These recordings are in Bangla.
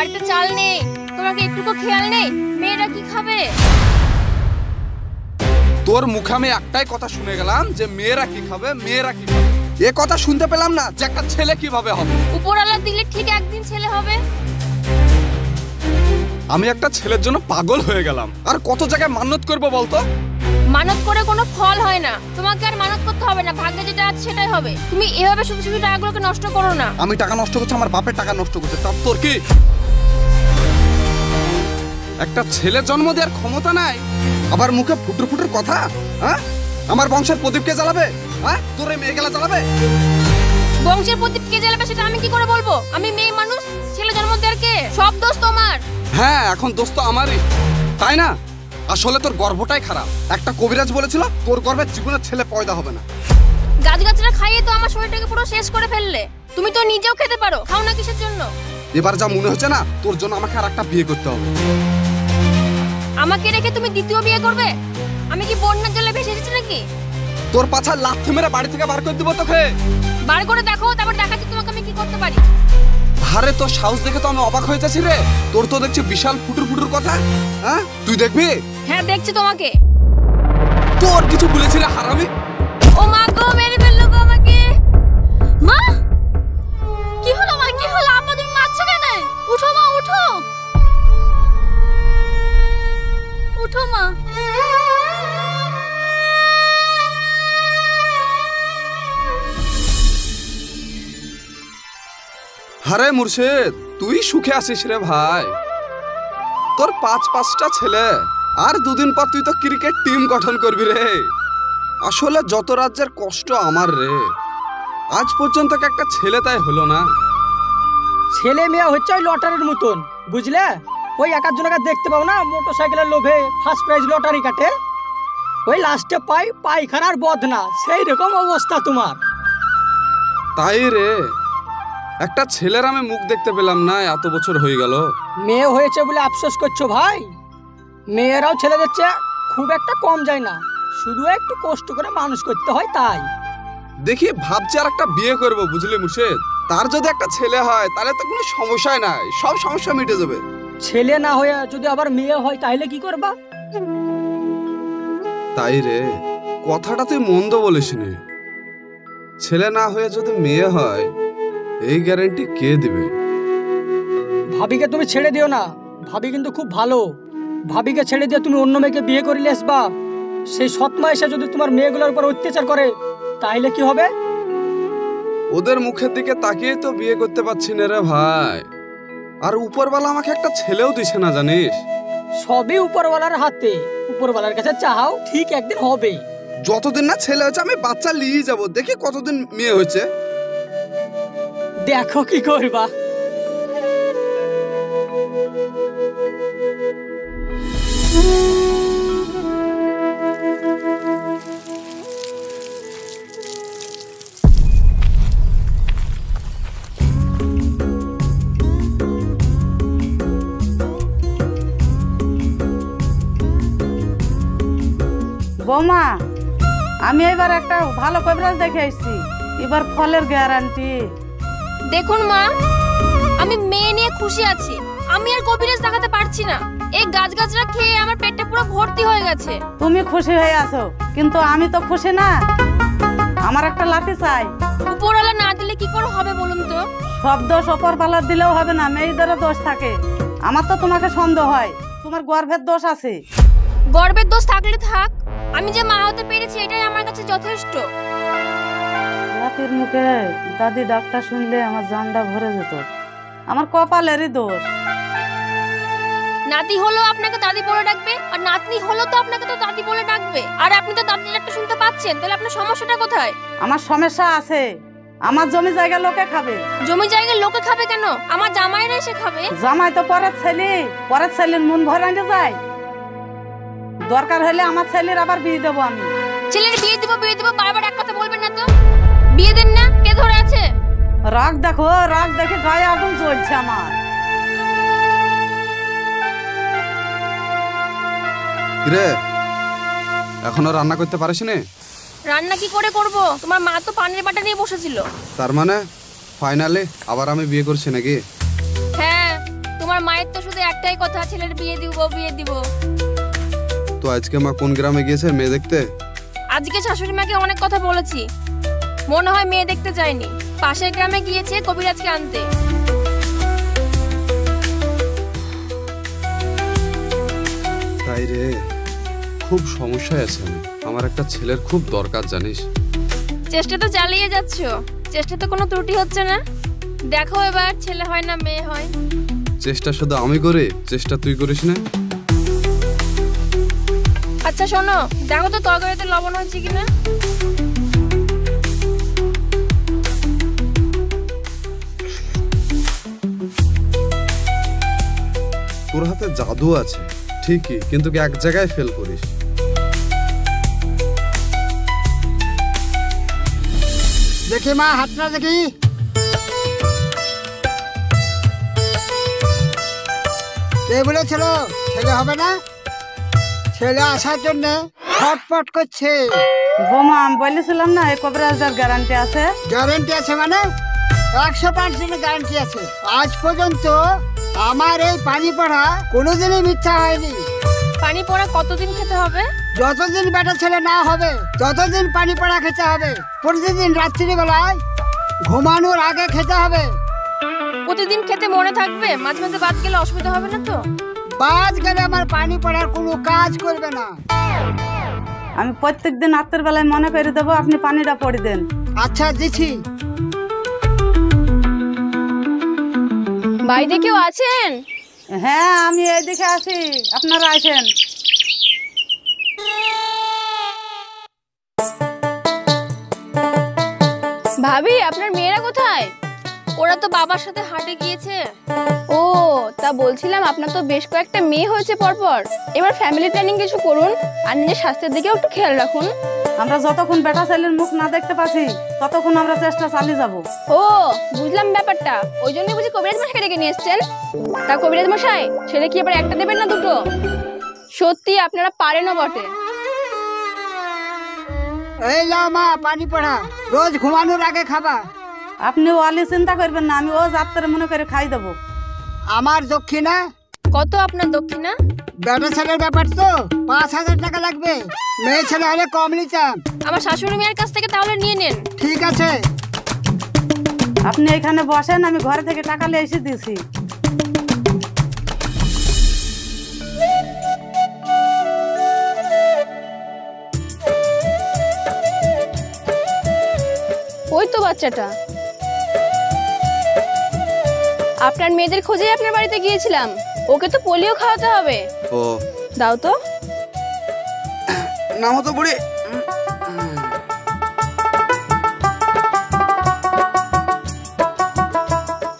বাড়িতে চাল নেই, তোমাকে একটুকু খেয়াল নেই, মেয়েরা কি খাবে? তোর মুখে আমি একটাই কথা শুনে গেলাম যে মেয়েরা কি খাবে, মেয়েরা কি খাবে। এ কথা শুনতে পেলাম না যে একটা ছেলে কিভাবে হবে। উপরওয়ালা দিলে ঠিক একদিন ছেলে হবে। আমি একটা ছেলের জন্য পাগল হয়ে গেলাম। আর কত জায়গায় মান্যত করবো বলতো? মানত করে কোনো ফল হয় না, তোমাকে আর মানত করতে হবে না, ভাগ্যে যেটা আছে সেটাই হবে। তুমি এভাবে শুধু শুধু টাকাগুলোকে নষ্ট করো না। আমি টাকা নষ্ট করছি, আমার বাপের টাকা নষ্ট করছে, তার তোর কি? একটা ছেলে জন্ম দেওয়ার ক্ষমতা নাই, আবার মুখে ফুটুর ফুটুর কথা। হ্যাঁ, আমার বংশের প্রদীপকে জ্বালাবে? হ্যাঁ, তোর এই মেয়েগুলা জ্বালাবে? বংশের প্রদীপ কে জ্বালাবে সেটা আমি কি করে বলবো? আমি মেয়ে মানুষ, ছেলে জন্ম দেওয়ার কে? সব দোষ তোমার। হ্যাঁ, এখন দোষ তো আমারই, তাই না? আসলে তোর গর্ভটাই খারাপ। একটা কবিরাজ বলেছিল তোর গর্ভে জীবনের ছেলে পয়দা হবে না। গাছগাছরা খাইয়ে তো আমার শরীরটাকে পুরো শেষ করে ফেললে। তুমি তো নিজেও খেতে পারো, খাও না কিসের জন্য? এবার যা মনে হচ্ছে না, তোর জন্য আমাকে আর একটা বিয়ে করতে হবে। আমাকে রেখে তুমি দ্বিতীয় বিয়ে করবে? আমি কি বন্যার জলে ভেসে এসেছি নাকি? তোর পাছার লাথি মেরে বাড়ি থেকে বার করে দিব তোকে। বার করে দেখো, তারপর দেখাচ্ছি তোমাকে আমি কি করতে পারি। আরে তোর সাহস দেখে তো আমি অবাক হয়ে যাচ্ছি রে। তোর তো দেখছি বিশাল ফুটুর ফুটুর কথা। হ্যাঁ, তুই দেখবি? হ্যাঁ, দেখছি তোমাকে। তোর কিছু বলেছি রে হারামি? ও মা গো, মেরে ফেললো গো আমাকে। মা, কি হলো মা, কি হলো? আপা তুমি মারছো কেন? উঠো মা, উঠো উঠো মা। আরে মুর্শিদ, তুই সুখে আছিস রে ভাই। তোর পাঁচটা ছেলে, আর দুদিন পর তুই তো ক্রিকেট টিম গঠন করবি রে। আসলে যত রাজ্যের কষ্ট আমার রে, আজ পর্যন্ত একটা ছেলে তাই হলো না। ছেলে মেয়ে হচ্ছে ওই লটারির মতন, বুঝলে? ওই একার জনকে দেখতে পাও না, মোটরসাইকেলের লোভে ফার্স্ট প্রাইজ লটারি কাটে, ওই লাস্টে পাই পায়খানার বদনা। সেই রকম অবস্থা তোমার। তাই রে, একটা ছেলের আমি মুখ দেখতে পেলাম না, এত বছর হয়ে গেল। মেয়ে হয়েছে বলে আফসোস করছো ভাই? মেয়েরাও ছেলেদের চেয়ে খুব একটা কম যায় না, শুধু একটু কষ্ট করে মানুষ করতে হয় তাই। দেখি ভাবছি আর একটা বিয়ে করবো, বুঝলি মুর্শিদ? তার যদি একটা ছেলে হয় তাহলে তো কোনো সমস্যাই নাই, সব সমস্যা মিটে যাবে। ছেলে না হয়ে যদি আবার মেয়ে হয় তাহলে কি করবা? তাই রে, কথাটা তুই মন্দ বলিস নি। ছেলে না হয়ে যদি মেয়ে হয়, এই গ্যারান্টি কে দিবে? ভাবিকে তুমি ছেড়ে দিও না, ভাবি কিন্তু খুব ভালো। ভাবিকে ছেড়ে দিয়ে তুমি অন্য মেয়েকে বিয়ে করে আসবা, সেই সৎমা এসে যদি তোমার মেয়েগুলোর উপর অত্যাচার করে তাহলে কি হবে? ওদের মুখের দিকে তাকিয়ে তো বিয়ে করতে পারছি না রে ভাই। আর উপরওয়ালা আমাকে একটা ছেলেও দিছে না, জানিস? সবই উপরওয়ালার হাতে, উপরওয়ালার কাছে চাও ঠিক একদিন হবে। যতদিন না ছেলে হচ্ছে আমি বাচ্চা নিয়ে যাব, দেখি কতদিন মেয়ে হয়েছে। দেখো কি করবা। বৌমা, আমি এবার একটা ভালো কবিরাজ দেখে এসেছি, এবার ফলের গ্যারান্টি। দেখুন মা, আমি মেয়ে নিয়ে খুশি আছি, আমি আর কবিরাজ দেখাতে পারছি না। এই গাছগাছরা খেয়ে আমার পেটটা পুরো ভর্তি হয়ে গেছে। তুমি খুশি হয়ে আছো, কিন্তু আমি তো খুশি না। আমার একটা লাঠি চাই। উপরওয়ালা না দিলে কি করে হবে বলুন তো? সব দোষ ওপরওয়ালা দিলেও হবে না, মেয়েদেরও দোষ থাকে। আমার তো তোমাকে সন্দেহ হয়, তোমার গর্ভের দোষ আছে। গর্ভের দোষ থাকলে থাক, আমি যে মা হতে পেরেছি এটাই আমার কাছে যথেষ্ট। রাতের মুখে দাদি ডাক্তার শুনলে আমার জানটা ভরে যেত। আমার কপালেরই দোষ। নাতি হলো আপনাকে দাদি বলে ডাকবে, আর নাতনি হলো তো আপনাকে তো দাদি বলে ডাকবে। আর আপনি তো দাদি ডাক্তার শুনতে পাচ্ছেন, তাহলে আপনার সমস্যাটা কোথায়? আমার সমস্যা আছে, আমার জমি জায়গা লোকে খাবে। জমি জায়গা লোকে খাবে কেন? আমার জামাইরা এসে খাবে। জামাই তো পরের ছেলের মন ভরানো যায়। দরকার হলে আমার ছেলের আবার বিয়ে দেবো আমি। ছেলের বিয়ে দিব বারবার এক কথা বলবেন না তো। বিয়ে দেন না, কে ধরে আছে? রাগ দেখো, রাগ দেখে গায়ে আগুন জ্বলছে আমার। রে, এখনো রান্না করতে পারিস নি? রান্না কি করে করব? তোমার মা তো পানির বাটা নিয়ে বসেছিল। তার মানে ফাইনালি আবার আমি বিয়ে করছি নাকি? হ্যাঁ, তোমার একটাই কথা, ছেলের বিয়ে দিব বিয়ে দিব। তো আজকে মা কোন গ্রামে গিয়েছে মেয়ে দেখতে? আজকে শাশুড়ি মাকে অনেক কথা বলেছি, মনে হয় মেয়ে দেখতে যায়নি, পাশের গ্রামে গিয়েছে কবিরাজকে আনতে। তাই রে, খুব সমস্যায় আছে আমি। আমার একটা ছেলের খুব দরকার জানিস। চেষ্টা তো চালিয়ে যাচ্ছ, চেষ্টা তো কোনো ত্রুটি হচ্ছে না। দেখো এবার ছেলে হয় না মেয়ে হয়। চেষ্টা শুধু আমি করি, চেষ্টা তুই করিস না? আচ্ছা শোনো, দেখো তো তরকারিতে লবণ হয়েছে কিনা। তোর হাতে জাদু আছে ঠিকই, কিন্তু এক জায়গায় ফেল করিস। দেখি মা, হাতটা দেখি। কে বলেছিল ছেলে হবে না? ছেলে আসার জন্য ছটফট করছে। বোমা, আমি বলেছিলাম না এই কবিরাজদার গ্যারান্টি আছে। গ্যারান্টি আছে মানে 100% গ্যারান্টি আছে। আজ পর্যন্ত আমার এই পানি পড়া কোনোদিনই মিথ্যা হয়নি। পানি পড়া কতদিন খেতে হবে? যতদিন বেটা ছেলে না হবে ততদিন পানি পড়া খেতে হবে। প্রতিদিন রাত্রিবেলায় ঘুমানোর আগে খেতে হবে। প্রতিদিন খেতে মনে থাকবে? মাঝে মাঝে বাদ গেলে অসুবিধা হবে না তো? বাদ গেলে আমার পানি পড়ার কোনো কাজ করবে না। আমি প্রত্যেকদিন রাতের বেলায় মনে করে দেবো, আপনি পানিটা পড়ে দেন। আচ্ছা দিচ্ছি। বাইরে কেউ আছেন? হ্যাঁ, আমি এইদিকে আছি, আপনারা আসেন। ভাবি, আপনার মেয়েরা কোথায়? ওরা তো বাবার সাথে হাটে গিয়েছে। ও, তা বলছিলাম আপনার তো বেশ কয়েকটা মেয়ে হয়েছে পরপর, এবার ফ্যামিলি প্ল্যানিং কিছু করুন আর নিজের স্বাস্থ্যের দিকেও একটু খেয়াল রাখুন। আমরা যতক্ষণ বেটা ছেলের মুখ না দেখতে পাচ্ছি ততক্ষণ আমরা চেষ্টা চালিয়ে যাব। ও, বুঝলাম ব্যাপারটা। ওই জন্যই বুঝি কবিরাজ মশাই ডেকে নিয়ে এসছেন। তা কবিরাজ মশাই, ছেলে কি এবার একটা দেবেন না দুটো? সত্যি আপনারা পারেনও বটে। এই লাও মা পানি পড়া, রোজ ঘুমানোর আগে খাবা। আপনি ওয়ালি চিন্তা করবেন না, আমি ও যাত্রা মনে করে খাই দেবো। আমার দক্ষিণা কত আপনার দক্ষিণা? বেটা ছেলের ব্যাপার তো 5000 টাকা লাগবে। মেয়ে ছেলে হলে কম নিতাম। আমার শাশুড়ি মেয়ের কাছ থেকে তাহলে নিয়ে নেন। ঠিক আছে। আপনি এখানে বসেন, আমি ঘরে থেকে টাকা নিয়ে এসে দিয়েছি। ওই তো বাচ্চাটা। আপনার মেয়েদের খোঁজেই আপনার বাড়িতে গিয়েছিলাম। ওকে তো পোলিও খাওয়াতে হবে। ও, দাও তো। নামো তো বুড়ি।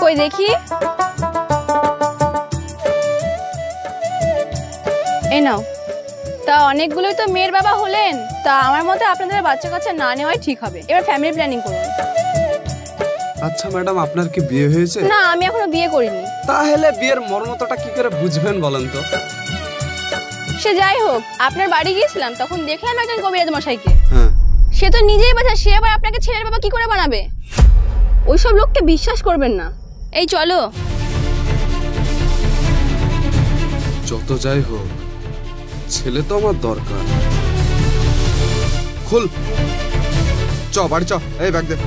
কই দেখি। এই নাও। তা অনেকগুলোই তো মেয়ের বাবা হলেন, তা আমার মতে আপনাদের বাচ্চা কাচ্চা না নেওয়াই ঠিক হবে। এবার ফ্যামিলি প্ল্যানিং করুন। আচ্ছা ম্যাডাম, আপনার কি বিয়ে হয়েছে? না, আমি এখনো বিয়ে করিনি। তাহলে বিয়ের মর্মটা কি করে বুঝবেন বলেন তো? সে যাই হোক, আপনার বাড়ি গিয়েছিলাম, তখন দেখলাম একজন কবিরাজ মশাইকে। হ্যাঁ, সে তো নিজেই বাচ্চা, সে আবার আপনাকে ছেলের বাবা কি করে বানাবে? ওইসব লোককে বিশ্বাস করবেন না। এই চলো। যত যাই হোক, ছেলে তো আমার দরকার। খুল, চ বাড়ি চ। এই ব্যাগ দে।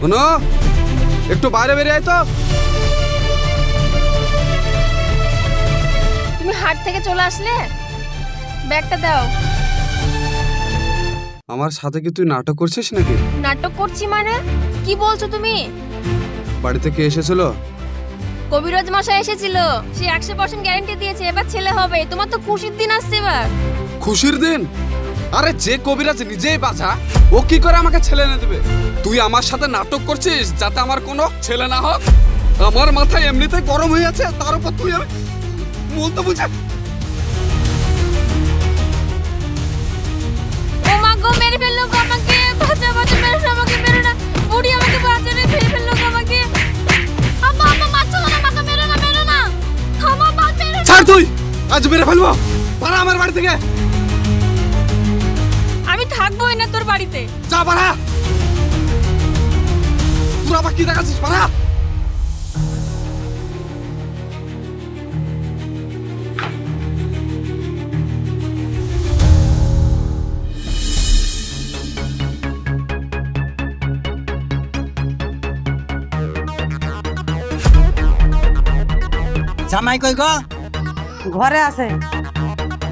শোনো, একটু বাইরে বেরিয়ে আয় তো। তুমি হাট থেকে চলে আসলে? ব্যাগটা দাও। আমার সাথে কি তুই নাটক করছিস নাকি? নাটক করছি মানে? কি বলছো তুমি? বাড়িতে কে এসেছিল? কবিরাজ মশাই এসেছিল। সে 100% গ্যারান্টি দিয়েছে এবার ছেলে হবে। তোমার তো খুশির দিন আসছে এবার। খুশির দিন? আরে যে কবিরাজ নিজেই বাঁচা, ও কি করে আমাকে ছেলে এনে দেবে? তুই আমার সাথে নাটক করছিস যাতে আমার কোনো ছেলে না হোক। আমার মাথায় এমনিতে গরম হয়ে আছে, তার উপর তুই বলতে বুঝা। ও মা গো, মেরে ফেললো গো আমাকে। বাঁচা বাঁচা, মেরে না আমাকে, মেরে না। বুড়ি আমাকে বাঁচানে ফেলে ফেললো গো আমাকে। আম্মা আম্মা, মারছো না আমাকে, মেরে না মেরে না। থামো মা, মেরে না। ছাড় তুই, আজ মেরে ফেলবো। পারা আমার বাড়ি থেকে। আমি থাকবোই না তোর বাড়িতে। যা বাড়া, তোরা আবার কি দেখাচ্ছিস বাড়া? জামাই কই গো? ঘরে আছে।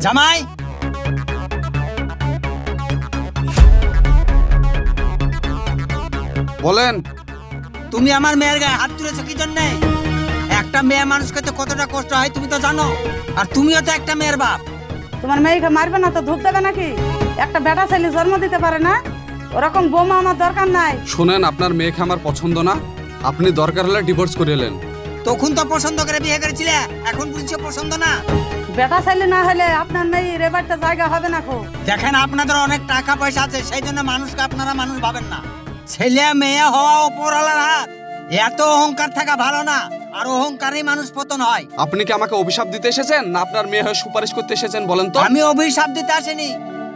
জামাই বলেন। তুমি আমার মেয়ের গায়ে হাত তুলেছো কি জন্যে? একটা মেয়ে মানুষকে তো কতটা কষ্ট হয় তুমি তো জানো, আর তুমিও তো একটা মেয়ের বাপ। তোমার মেয়েকে মারবে না তো ধূপ দেবে নাকি? একটা বেটা ছেলে জন্ম দিতে পারে না? ওরকম বোমা আমার দরকার নাই। শোনেন, আপনার মেয়েকে আমার পছন্দ না, আপনি দরকার হলে ডিভোর্স করিলেন। তখন তো পছন্দ করে বিয়ে করেছিলে, এখন বলছো পছন্দ না। বেটা ছেলে না হলে আপনার মেয়ে রেবারটা জায়গা হবে না খো। দেখেন আপনাদের অনেক টাকা পয়সা আছে, সেই জন্য মানুষকে আপনারা মানুষ ভাবেন না। ছেলে মেয়ে হওয়া ওপরওয়ালার হাত, এত অহংকার থাকা ভালো না, আর অহংকারই মানুষ পতন হয়। আপনি কি আমাকে অভিশাপ দিতে এসেছেন না আপনার মেয়ে হয়ে সুপারিশ করতে এসেছেন বলেন তো? আমি অভিশাপ দিতে আসিনি,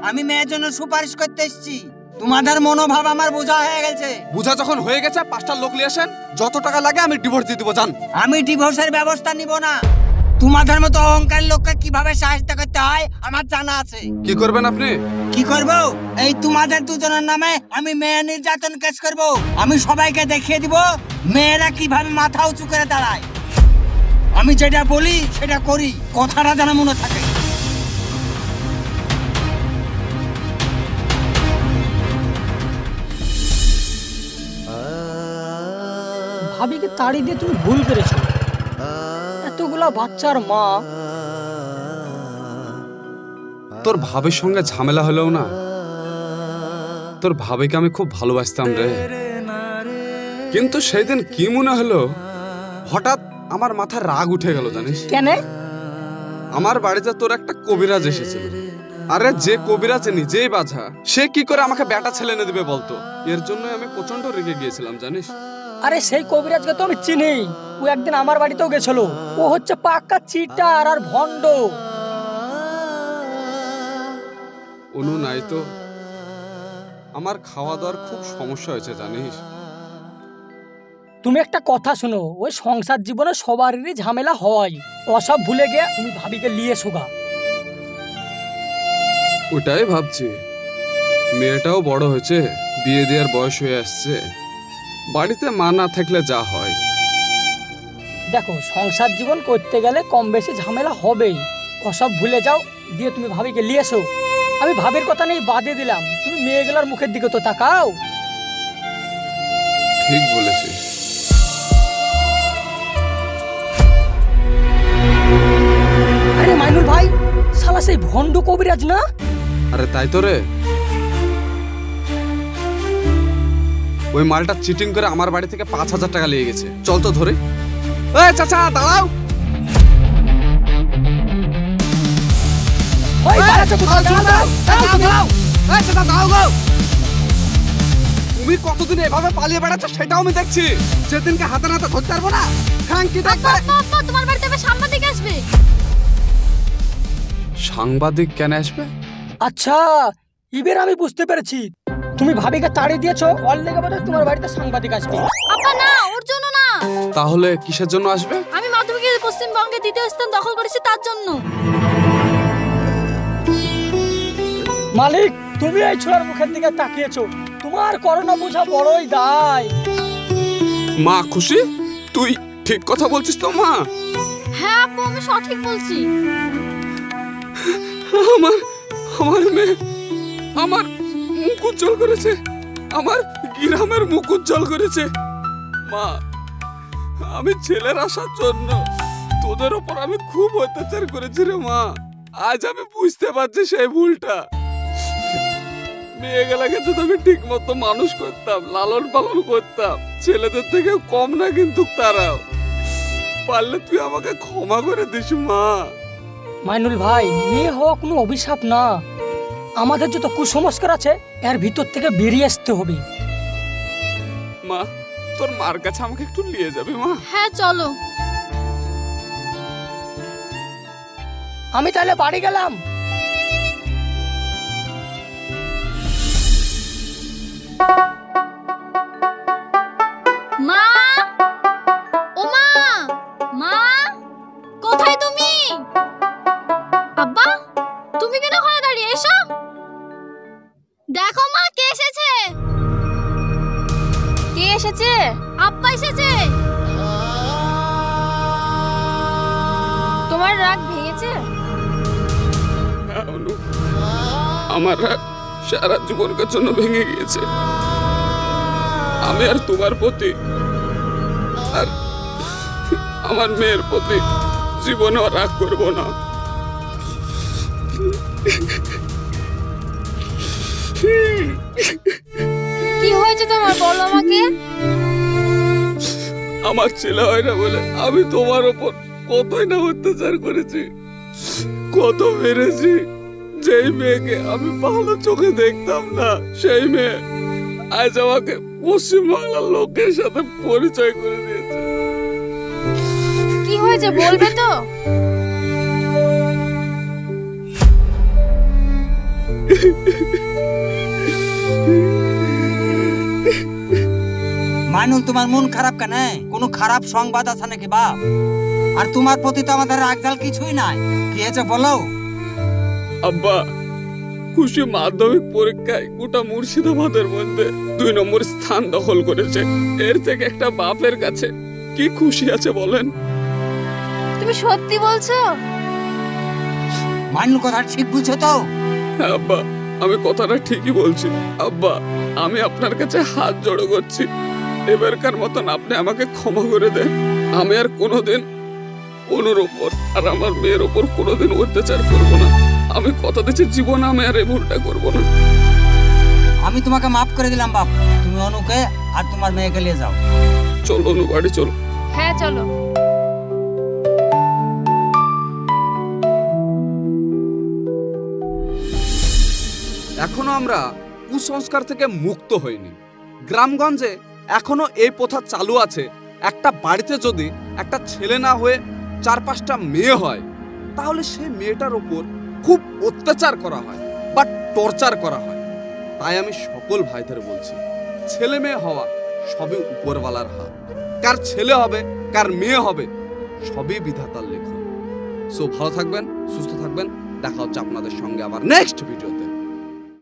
আমি মেয়ের জন্য সুপারিশ করতে এসেছি। তোমাদের মনোভাব আমার বোঝা হয়ে গেছে। বুঝা যখন হয়ে গেছে, 5টা লোক নিয়ে আসেন, যত টাকা লাগে আমি ডিভোর্স দিয়ে দিব। জান, আমি ডিভোর্সের ব্যবস্থা নিব না। তোমাদের মতো অহংকার লোককে কিভাবে সাহায্য করতে হয় আমার জানা আছে। কি করবেন আপনি? কি করব? এই তোমাদের দুজনের নামে আমি মেয়ে নির্যাতন কেস করব। আমি সবাইকে দেখিয়ে দিব মেয়েরা কিভাবে মাথা উঁচু করে দাঁড়ায়। আমি যেটা বলি সেটা করি, কথাটা যেন মনে থাকে। ভাবিকে তাড়ি দিয়ে তুমি ভুল করেছো। এতগুলা বাচ্চার মা। তোর ভাবের সঙ্গে ঝামেলা হলেও না, তোর ভাবিকে আমি খুব ভালোবাসতাম রে। কিন্তু সেই দিন কি মনে হলো, হঠাৎ আমার মাথায় রাগ উঠে গেল জানিস কেন? আমার বাড়িতে তোর একটা কবিরাজ এসেছিল। আরে যে কবিরাজ নিজেই বাঝা, সে কি করে আমাকে বেটা ছেলে এনে দিবে বলতো? এর জন্য আমি প্রচন্ড রেগে গিয়েছিলাম জানিস। আরে সেই কবিরাজকে তো আমি চিনি, ও একদিন আমার বাড়িতেও গেছিল। ও হচ্ছে পাক্কা চিটার আর ভণ্ড। অনু নাই তো, আমার খাওয়া দাওয়ার খুব সমস্যা হয়েছে জানিস। তুমি একটা কথা শোনো, ওই সংসার জীবনে সবারই ঝামেলা হয়। ওসব ভুলে গিয়ে তুমি ভাবিকে নিয়ে শোগা। ওটাই ভাবছি, মেয়েটাও বড় হয়েছে, বিয়ে দেওয়ার বয়স হয়ে আসছে, বাড়িতে মা না থাকলে যা হয়। দেখো, সংসার জীবন করতে গেলে কম বেশি ঝামেলা হবেই। ওসব ভুলে যাও, দিয়ে তুমি ভাবিকে নিয়ে এসো। আমি ভাবির কথা নেই বাদে দিলাম, তুমি মেয়েগুলোর মুখের দিকে তো তাকাও। ঠিক বলেছিস। আরে মাইনুল ভাই, শালা সেই ভণ্ড কবিরাজ না? আরে তাই তো রে, ওই মালটা চিটিং করে আমার বাড়ি থেকে 5,000 টাকা নিয়ে গেছে। চল তো ধরে। এই চাচা দাঁড়াও। ওই বাড়াচ্ছো কোথায়? দাঁড়াও, দাঁড়াও, দাঁড়াও। এই চাচা দাঁড়াও গো। তুমি কতদিন এভাবে পালিয়ে বেড়াচ্ছ সেটাও আমি দেখছি। যেদিনকে হাতে নাতে ধরতে পারবো না, খাঙ্কি দেখবে। তোমার বাড়িতে আবার সাংবাদিক আসবে। সাংবাদিক কেন আসবে? আচ্ছা, এবার আমি বুঝতে পেরেছি। তুমি ভাবিকে তাড়িয়ে দিয়েছো, ওর লেগে বোধহয় তোমার বাড়িতে সাংবাদিক আসবে। আপা না, ওর জন্য না। তাহলে কিসের জন্য আসবে? আমি মাধ্যমিকে পশ্চিমবঙ্গে 2য় স্থান দখল করেছি, তার জন্য। মালিক, তুমি এই ছোড়ার মুখের দিকে তাকিয়েছো, তোমার করোনা বোঝা বড়ই দায়। মা খুশি? তুই ঠিক কথা বলছিস তো মা? হ্যাঁ আপু, আমি সঠিক বলছি। আমার মেয়ে আমার মুখ উজ্জ্বল করেছে, আমার গ্রামের মুখ উজ্জ্বল করেছে। মা, আমি ছেলের আসার জন্য তোদের ওপর আমি খুব অত্যাচার করেছি রে মা। আজ আমি বুঝতে পারছি সেই ভুলটা। মেয়েগুলাকে যদি আমি ঠিক মতো মানুষ করতাম, লালন পালন করতাম, ছেলেদের থেকে কম না কিন্তু তারাও। পারলে তুই আমাকে ক্ষমা করে দিস মা। মাইনুল ভাই, মেয়ে হওয়া কোনো অভিশাপ না। আমাদের যত কুসংস্কার আছে এর ভিতর থেকে বেরিয়ে আসতে হবে। মা, তোর মার কাছে আমাকে একটু নিয়ে যাবে মা? হ্যাঁ চলো। আমি তাহলে বাড়ি গেলাম। মা, ও মা, মা, কোথায় তুমি? আব্বা, তুমি কেন ওখানে দাঁড়িয়ে? এসো, দেখো মা, কে এসেছে? কে এসেছে? আব্বা এসেছে। তোমার রাগ ভেঙেছে? আমার রাগ সারা জীবনের জন্য ভেঙে গিয়েছে। আমি আর তোমার প্রতি আর আমার মেয়ের প্রতি জীবনেও রাগ করব না। কি হয়েছে তোমার, বলো আমাকে। আমার ছেলে হয় না বলে আমি তোমার ওপর কতই না অত্যাচার করেছি, কত মেরেছি। যেই মেয়েকে আমি ভালো চোখে দেখতাম না, সেই মেয়ে আজ আমাকে পশ্চিমবাংলার লোকের সাথে পরিচয় করে দিয়েছে। কি হয়েছে বলবে তো? মাইনুল, তোমার মন খারাপ কেন? কোনো খারাপ সংবাদ আছে নাকি বাপ? আর তোমার প্রতি তো আমাদের রাগজাল কিছুই নাই। কি হয়েছে বলো? আব্বা, খুশি মাধ্যমিক পরীক্ষায় গোটা মুর্শিদাবাদের মধ্যে 2 নম্বর স্থান দখল করেছে। এর থেকে একটা বাপের কাছে কি খুশি আছে বলেন? তুমি সত্যি বলছো? মাইনুল কথা ঠিক বুঝছো তো? হ্যাঁ আব্বা, আমি কথাটা ঠিকই বলছি। আব্বা, আমি আপনার কাছে হাত জড়ো করছি, এবারকার মতন আপনি আমাকে ক্ষমা করে দেন। আমি আর কোনোদিন অনুর ওপর আর আমার মেয়ের ওপর কোনোদিন অত্যাচার করব না। আমি কথা দিচ্ছি, জীবনে আমি আর এই ভুলটা করব না। আমি তোমাকে মাফ করে দিলাম বাপ। তুমি অনুকে আর তোমার মেয়েকে নিয়ে যাও। চলো অনু, বাড়ি চলো। হ্যাঁ চলো। এখনো আমরা কুসংস্কার থেকে মুক্ত হইনি। গ্রামগঞ্জে এখনো এই প্রথা চালু আছে, একটা বাড়িতে যদি একটা ছেলে না হয়ে 4-5টা মেয়ে হয়, তাহলে সেই মেয়েটার ওপর খুব অত্যাচার করা হয় বা টর্চার করা হয়। তাই আমি সকল ভাইদের বলছি, ছেলে মেয়ে হওয়া সবই উপরওয়ালার হাত। কার ছেলে হবে কার মেয়ে হবে সবই বিধাতার লেখন। সো ভালো থাকবেন, সুস্থ থাকবেন। দেখা হচ্ছে আপনাদের সঙ্গে আবার নেক্সট ভিডিওতে।